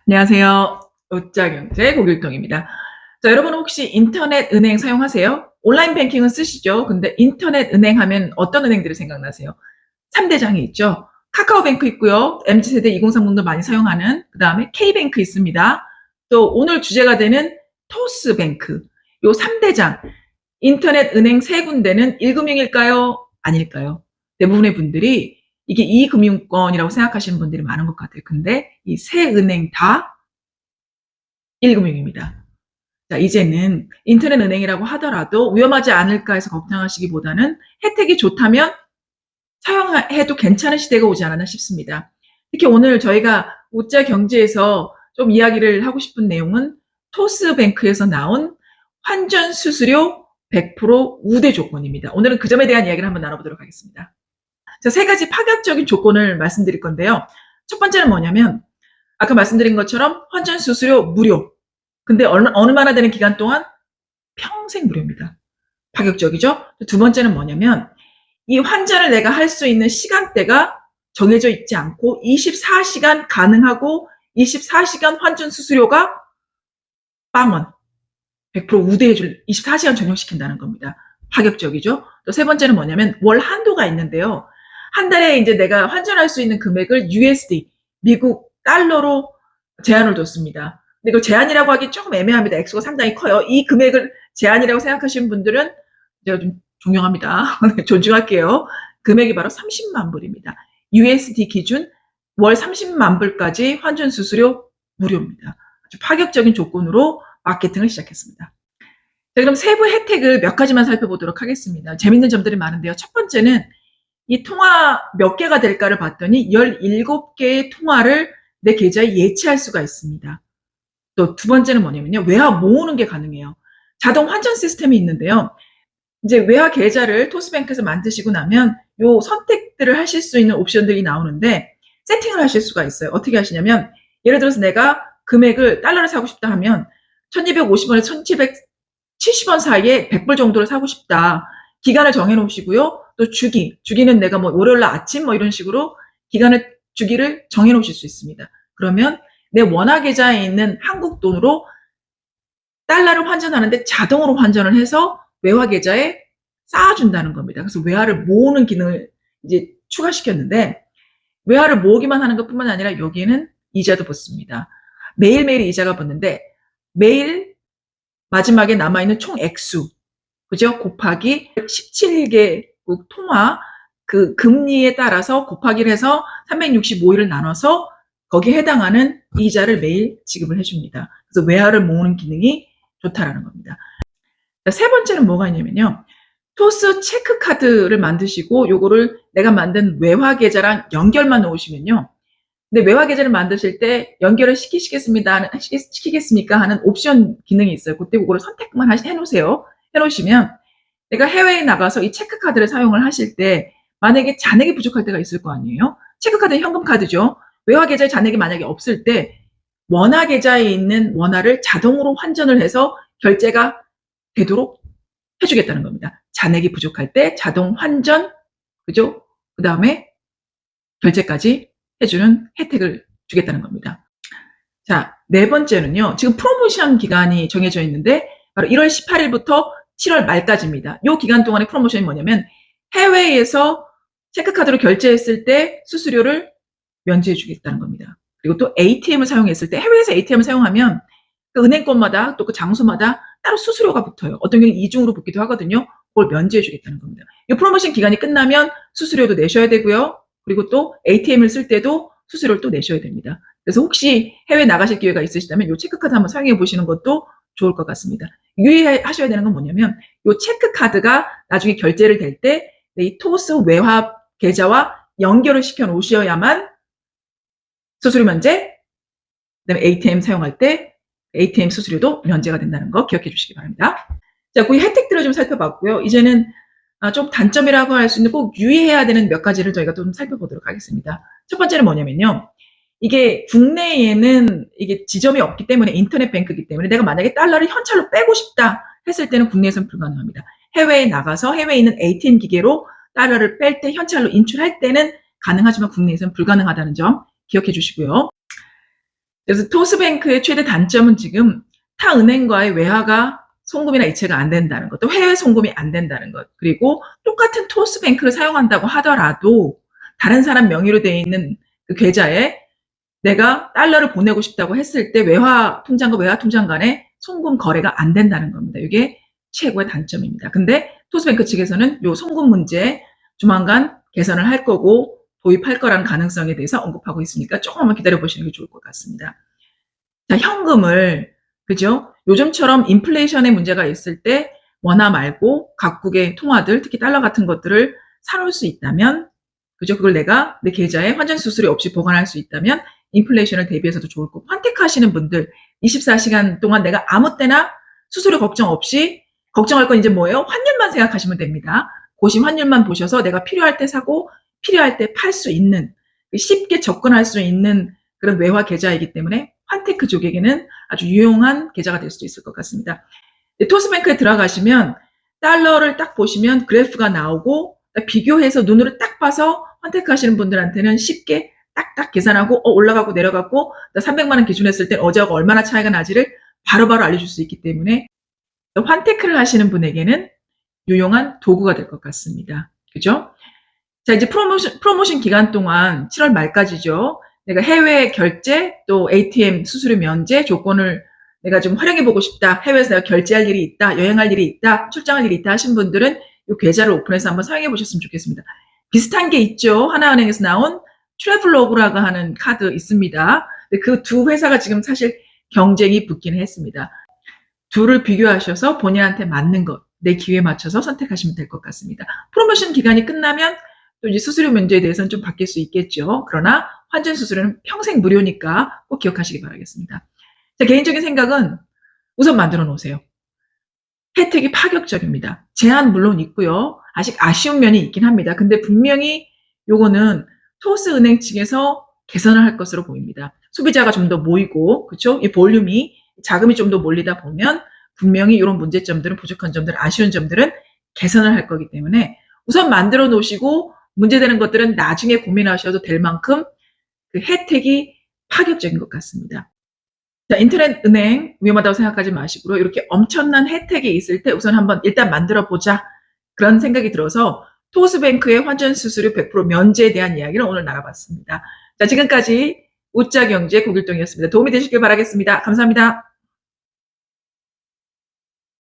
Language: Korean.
안녕하세요. 오짜경제 고길동입니다. 자, 여러분 혹시 인터넷 은행 사용하세요? 온라인 뱅킹은 쓰시죠? 근데 인터넷 은행 하면 어떤 은행들이 생각나세요? 3대장이 있죠. 카카오뱅크 있고요. MZ세대 2030도 많이 사용하는, 그 다음에 K뱅크 있습니다. 또 오늘 주제가 되는 토스뱅크. 요 3대장. 인터넷 은행 세 군데는 1금융일까요? 아닐까요? 대부분의 분들이 이게 2금융권이라고 생각하시는 분들이 많은 것 같아요. 근데 이 세 은행 다 1금융입니다. 자, 이제는 인터넷 은행이라고 하더라도 위험하지 않을까 해서 걱정하시기보다는 혜택이 좋다면 사용해도 괜찮은 시대가 오지 않았나 싶습니다. 특히 오늘 저희가 우짜 경제에서 좀 이야기를 하고 싶은 내용은 토스뱅크에서 나온 환전 수수료 100% 우대 조건입니다. 오늘은 그 점에 대한 이야기를 한번 나눠보도록 하겠습니다. 자, 세 가지 파격적인 조건을 말씀드릴 건데요. 첫 번째는 뭐냐면 아까 말씀드린 것처럼 환전 수수료 무료. 근데 얼마나 되는 기간 동안 평생 무료입니다. 파격적이죠? 두 번째는 뭐냐면 이 환전을 내가 할 수 있는 시간대가 정해져 있지 않고 24시간 가능하고 24시간 환전 수수료가 빵원 100% 우대해줄 24시간 전용시킨다는 겁니다. 파격적이죠? 또 세 번째는 뭐냐면 월 한도가 있는데요. 한 달에 이제 내가 환전할 수 있는 금액을 USD, 미국 달러로 제한을 뒀습니다. 근데 이거 제한이라고 하기 조금 애매합니다. 액수가 상당히 커요. 이 금액을 제한이라고 생각하시는 분들은 제가 좀 존경합니다. 존중할게요. 금액이 바로 30만 불입니다. USD 기준 월 30만 불까지 환전 수수료 무료입니다. 아주 파격적인 조건으로 마케팅을 시작했습니다. 자, 그럼 세부 혜택을 몇 가지만 살펴보도록 하겠습니다. 재밌는 점들이 많은데요. 첫 번째는 이 통화 몇 개가 될까를 봤더니 17개의 통화를 내 계좌에 예치할 수가 있습니다. 또 두 번째는 뭐냐면요. 외화 모으는 게 가능해요. 자동 환전 시스템이 있는데요. 이제 외화 계좌를 토스뱅크에서 만드시고 나면 요 선택들을 하실 수 있는 옵션들이 나오는데 세팅을 하실 수가 있어요. 어떻게 하시냐면 예를 들어서 내가 금액을 달러를 사고 싶다 하면 1250원에서 1770원 사이에 100불 정도를 사고 싶다. 기간을 정해 놓으시고요. 또 주기는 내가 뭐 월요일 날 아침 뭐 이런 식으로 주기를 정해 놓으실 수 있습니다. 그러면 내 원화 계좌에 있는 한국 돈으로 달러를 환전하는데 자동으로 환전을 해서 외화 계좌에 쌓아준다는 겁니다. 그래서 외화를 모으는 기능을 이제 추가시켰는데 외화를 모으기만 하는 것뿐만 아니라 여기에는 이자도 붙습니다. 매일매일 이자가 붙는데 매일 마지막에 남아있는 총 액수, 그죠? 곱하기 17개국 통화 그 금리에 따라서 곱하기를 해서 365일을 나눠서 거기에 해당하는 이자를 매일 지급을 해줍니다. 그래서 외화를 모으는 기능이 좋다라는 겁니다. 세 번째는 뭐가 있냐면요. 토스 체크카드를 만드시고 요거를 내가 만든 외화 계좌랑 연결만 놓으시면요. 근데 외화 계좌를 만드실 때 연결을 시키겠습니까 하는 옵션 기능이 있어요. 그때 그거를 선택만 해놓으세요. 해놓으시면 내가 해외에 나가서 이 체크카드를 사용을 하실 때 만약에 잔액이 부족할 때가 있을 거 아니에요. 체크카드는 현금카드죠. 외화 계좌에 잔액이 만약에 없을 때 원화 계좌에 있는 원화를 자동으로 환전을 해서 결제가 되도록 해주겠다는 겁니다. 잔액이 부족할 때 자동 환전, 그죠? 그 다음에 결제까지 해주는 혜택을 주겠다는 겁니다. 자, 네 번째는요. 지금 프로모션 기간이 정해져 있는데 바로 1월 18일부터 7월 말까지입니다. 이 기간 동안의 프로모션이 뭐냐면 해외에서 체크카드로 결제했을 때 수수료를 면제해 주겠다는 겁니다. 그리고 또 ATM을 사용했을 때 해외에서 ATM을 사용하면 그 은행권마다 또 그 장소마다 따로 수수료가 붙어요. 어떤 경우는 이중으로 붙기도 하거든요. 그걸 면제해 주겠다는 겁니다. 이 프로모션 기간이 끝나면 수수료도 내셔야 되고요. 그리고 또 ATM을 쓸 때도 수수료를 또 내셔야 됩니다. 그래서 혹시 해외 나가실 기회가 있으시다면 이 체크카드 한번 사용해 보시는 것도 좋을 것 같습니다. 유의하셔야 되는 건 뭐냐면 이 체크카드가 나중에 결제를 될 때 이 토스 외화 계좌와 연결을 시켜 놓으셔야만 수수료 면제, 그다음에 ATM 사용할 때 ATM 수수료도 면제가 된다는 거 기억해 주시기 바랍니다. 자, 그 혜택들을 좀 살펴봤고요. 이제는 좀 단점이라고 할 수 있는 꼭 유의해야 되는 몇 가지를 저희가 좀 살펴보도록 하겠습니다. 첫 번째는 뭐냐면요. 이게 국내에는 이게 지점이 없기 때문에 인터넷 뱅크이기 때문에 내가 만약에 달러를 현찰로 빼고 싶다 했을 때는 국내에서는 불가능합니다. 해외에 나가서 해외에 있는 ATM 기계로 달러를 뺄 때 현찰로 인출할 때는 가능하지만 국내에서는 불가능하다는 점 기억해 주시고요. 그래서 토스뱅크의 최대 단점은 지금 타 은행과의 외화가 송금이나 이체가 안 된다는 것, 또 해외 송금이 안 된다는 것, 그리고 똑같은 토스뱅크를 사용한다고 하더라도 다른 사람 명의로 되어 있는 그 계좌에 내가 달러를 보내고 싶다고 했을 때 외화 통장과 외화 통장 간에 송금 거래가 안 된다는 겁니다. 이게 최고의 단점입니다. 근데 토스뱅크 측에서는 요 송금 문제 조만간 개선을 할 거고 도입할 거라는 가능성에 대해서 언급하고 있으니까 조금만 기다려 보시는 게 좋을 것 같습니다. 자, 현금을, 그죠? 요즘처럼 인플레이션의 문제가 있을 때 원화 말고 각국의 통화들, 특히 달러 같은 것들을 사놓을 수 있다면, 그죠? 그걸 내가 내 계좌에 환전 수수료 없이 보관할 수 있다면 인플레이션을 대비해서도 좋을 거고, 환택하시는 분들 24시간 동안 내가 아무 때나 수수료 걱정 없이 걱정할 건 이제 뭐예요? 환율만 생각하시면 됩니다. 고심 환율만 보셔서 내가 필요할 때 사고 필요할 때 팔 수 있는, 쉽게 접근할 수 있는 그런 외화 계좌이기 때문에 환테크족에게는 아주 유용한 계좌가 될 수도 있을 것 같습니다. 토스뱅크에 들어가시면 달러를 딱 보시면 그래프가 나오고 비교해서 눈으로 딱 봐서 환테크 하시는 분들한테는 쉽게 딱딱 계산하고 올라가고 내려가고 300만 원 기준했을 때 어제하고 얼마나 차이가 나지를 바로바로 알려줄 수 있기 때문에 환테크를 하시는 분에게는 유용한 도구가 될 것 같습니다. 그죠? 자, 이제 프로모션 기간 동안 7월 말까지죠. 내가 해외 결제 또 ATM 수수료 면제 조건을 내가 좀 활용해보고 싶다. 해외에서 내가 결제할 일이 있다. 여행할 일이 있다. 출장할 일이 있다 하신 분들은 이 계좌를 오픈해서 한번 사용해 보셨으면 좋겠습니다. 비슷한 게 있죠. 하나은행에서 나온 트래블로그라고 하는 카드 있습니다. 그 두 회사가 지금 사실 경쟁이 붙기는 했습니다. 둘을 비교하셔서 본인한테 맞는 것, 내 기회에 맞춰서 선택하시면 될 것 같습니다. 프로모션 기간이 끝나면 또 이제 수수료 문제에 대해서는 좀 바뀔 수 있겠죠. 그러나 환전 수수료는 평생 무료니까 꼭 기억하시기 바라겠습니다. 제 개인적인 생각은 우선 만들어 놓으세요. 혜택이 파격적입니다. 제한 물론 있고요. 아직 아쉬운 면이 있긴 합니다. 근데 분명히 요거는 토스은행 측에서 개선을 할 것으로 보입니다. 소비자가 좀 더 모이고, 그렇죠? 이 볼륨이 자금이 좀 더 몰리다 보면 분명히 이런 문제점들은, 부족한 점들, 아쉬운 점들은 개선을 할 거기 때문에 우선 만들어 놓으시고 문제되는 것들은 나중에 고민하셔도 될 만큼 그 혜택이 파격적인 것 같습니다. 자, 인터넷 은행 위험하다고 생각하지 마시고요. 이렇게 엄청난 혜택이 있을 때 우선 한번 일단 만들어 보자. 그런 생각이 들어서 토스뱅크의 환전 수수료 100% 면제에 대한 이야기를 오늘 나눠봤습니다. 자, 지금까지 웃자경제 고길동이었습니다. 도움이 되시길 바라겠습니다. 감사합니다.